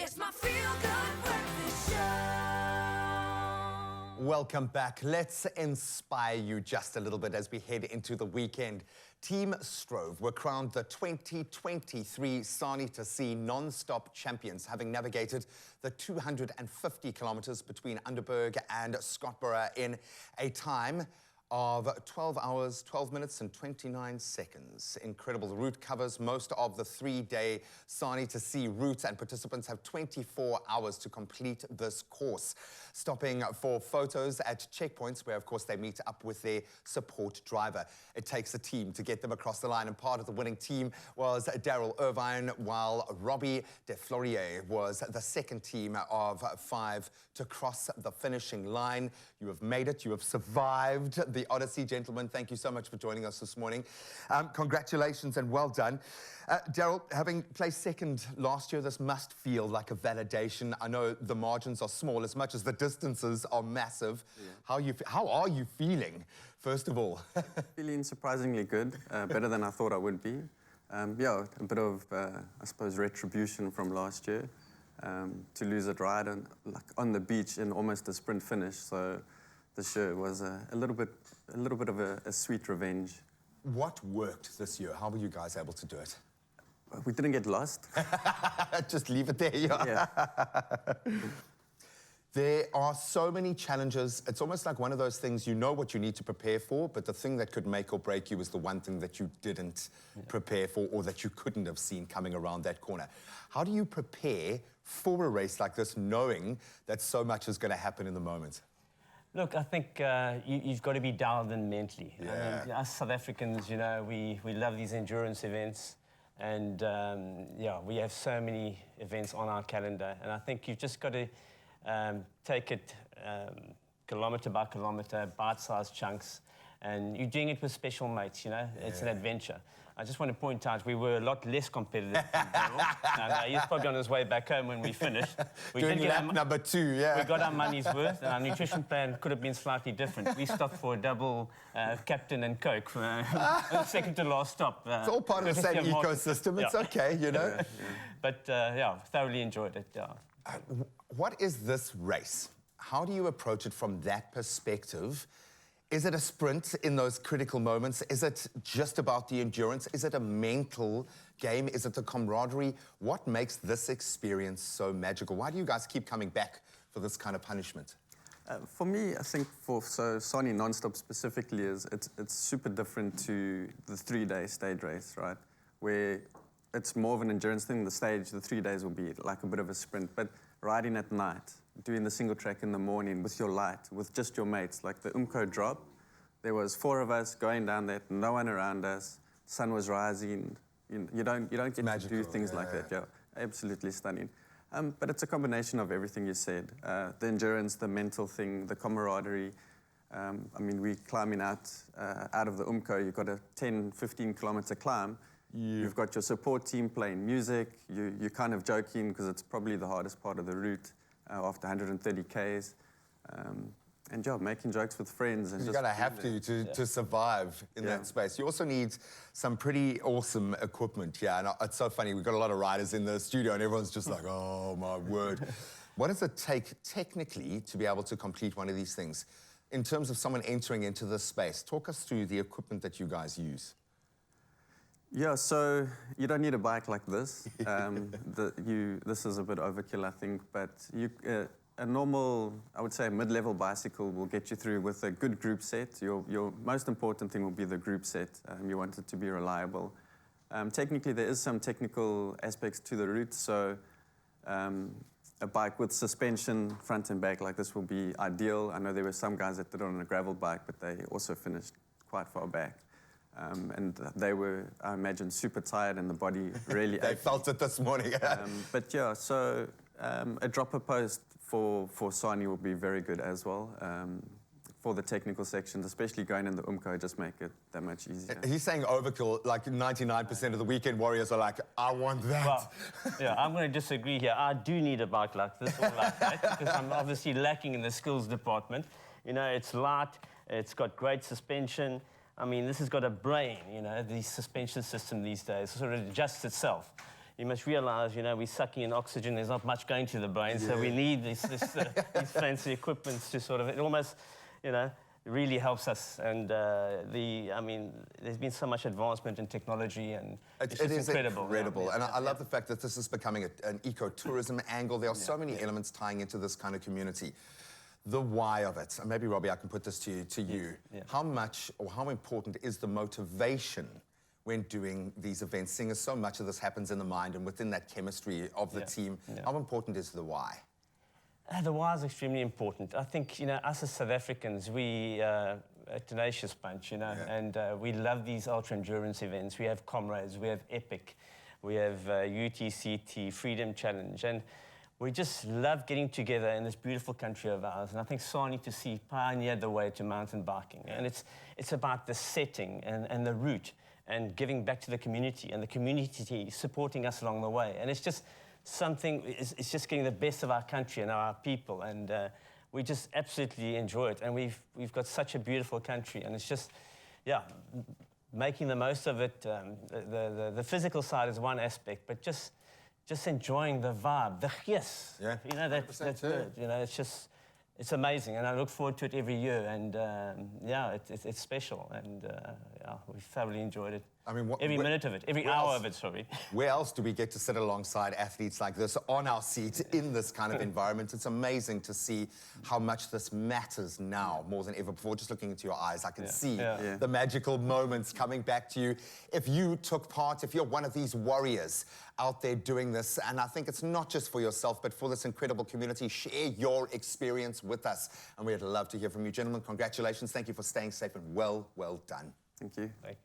It's my feel-good breakfast show. Welcome back. Let's inspire you just a little bit as we head into the weekend. Team Strove were crowned the 2023 Sani2c Nonstop champions, having navigated the 250 kilometers between Underberg and Scottsboro in a time of 12 hours, 12 minutes and 29 seconds. Incredible. The route covers most of the three-day Sani2c route, and participants have 24 hours to complete this course, stopping for photos at checkpoints where, of course, they meet up with their support driver. It takes a team to get them across the line, and part of the winning team was Daryl Irvine, while Robbie De Florier was the second team of 5 to cross the finishing line. You have made it. You have survived the Odyssey. Gentlemen, thank you so much for joining us this morning. Congratulations and well done. Daryl, having placed second last year, this must feel like a validation. I know the margins are small as much as the distances are massive. Yeah. How are you feeling, first of all? Feeling surprisingly good, better than I thought I would be. Yeah, a bit of, I suppose, retribution from last year. To lose it right on the beach in almost a sprint finish. So this year was a little bit of a sweet revenge. What worked this year? How were you guys able to do it? We didn't get lost. Just leave it there. Yeah. There are so many challenges. It's almost like one of those things, you know what you need to prepare for, but the thing that could make or break you is the one thing that you didn't prepare for, or that you couldn't have seen coming around that corner. How do you prepare for a race like this, knowing that so much is going to happen in the moment? Look, I think you've got to be dialed in mentally. Yeah. I mean, us South Africans, you know, we love these endurance events, and yeah, we have so many events on our calendar, and I think you've just got to take it kilometre by kilometre, bite-sized chunks, and you're doing it with special mates, you know. Yeah. It's an adventure. I just want to point out we were a lot less competitive than Daryl. He's probably on his way back home when we finished. Doing lap number 2, yeah. We got our money's worth, and our nutrition plan could have been slightly different. We stopped for a double Captain and Coke, second to last stop. It's all part of the same ecosystem. It's okay, you know. But yeah, thoroughly enjoyed it. Yeah. What is this race? How do you approach it from that perspective? Is it a sprint in those critical moments? Is it just about the endurance? Is it a mental game? Is it the camaraderie? What makes this experience so magical? Why do you guys keep coming back for this kind of punishment? For me, I think Sani Nonstop specifically it's super different to the 3-day stage race, right? Where it's more of an endurance thing. The 3 days will be like a bit of a sprint, but riding at night, doing the single track in the morning with your light, with just your mates, like the Umko drop, there was 4 of us going down there, no one around us, sun was rising. You don't get magical, to do things like that. Yeah, absolutely stunning. But it's a combination of everything you said. The endurance, the mental thing, the camaraderie. I mean, we're climbing out of the Umko. You've got a 10, 15 kilometer climb. You've got your support team playing music. You're kind of joking because it's probably the hardest part of the route after 130 Ks. And yeah, making jokes with friends. And you're going to have to survive in that space. You also need some pretty awesome equipment. Yeah, and it's so funny. We've got a lot of riders in the studio and everyone's just like, oh, my word. What does it take technically to be able to complete one of these things? In terms of someone entering into this space, talk us through the equipment that you guys use. Yeah, so you don't need a bike like this. This is a bit overkill, I think, but a normal, I would say a mid-level bicycle will get you through with a good group set. Your most important thing will be the group set. You want it to be reliable. Technically, there is some technical aspects to the route, so a bike with suspension front and back like this will be ideal. I know there were some guys that did it on a gravel bike, but they also finished quite far back. And they were, I imagine, super tired and the body really They felt it this morning. But yeah, so a dropper post for Sani will be very good as well. For the technical sections, especially going in the Umko, just make it that much easier. He's saying overkill, like 99% of the weekend warriors are like, I want that. Well, yeah, I'm going to disagree here. I do need a bike like this or like that, because I'm obviously lacking in the skills department. You know, it's light, it's got great suspension. I mean, this has got a brain, you know, the suspension system these days. It sort of adjusts itself. you must realize, we're sucking in oxygen. There's not much going to the brain, so we need these fancy equipments to sort of, it almost, really helps us. And there's been so much advancement in technology, and it's just incredible. And I love the fact that this is becoming an ecotourism angle. There are so many elements tying into this kind of community. The why of it, and maybe Robbie, I can put this to you. How much or how important is the motivation when doing these events, seeing as so much of this happens in the mind and within that chemistry of the team? How important is the why? The why is extremely important. I think, us as South Africans, we a tenacious bunch, and we love these ultra-endurance events. We have Comrades, we have Epic, we have UTCT, Freedom Challenge, and we just love getting together in this beautiful country of ours. And I think Sani2c pioneered the way to mountain biking. And it's about the setting and the route and giving back to the community, and the community supporting us along the way. And it's just something, it's just getting the best of our country and our people. And we just absolutely enjoy it. And we've got such a beautiful country. And it's just, making the most of it. The physical side is one aspect, but just enjoying the vibe, the gees. That's good. It's amazing, and I look forward to it every year. And it's special, and we thoroughly enjoyed it. I mean, every minute of it, every hour of it. Sorry. Where else do we get to sit alongside athletes like this on our seat in this kind of environment? It's amazing to see how much this matters now more than ever before. Just looking into your eyes, I can see the magical moments coming back to you. If you took part, if you're one of these warriors out there doing this, and I think it's not just for yourself, but for this incredible community, share your experience with us. And we'd love to hear from you. Gentlemen, congratulations. Thank you for staying safe, and well done. Thank you. Thank you.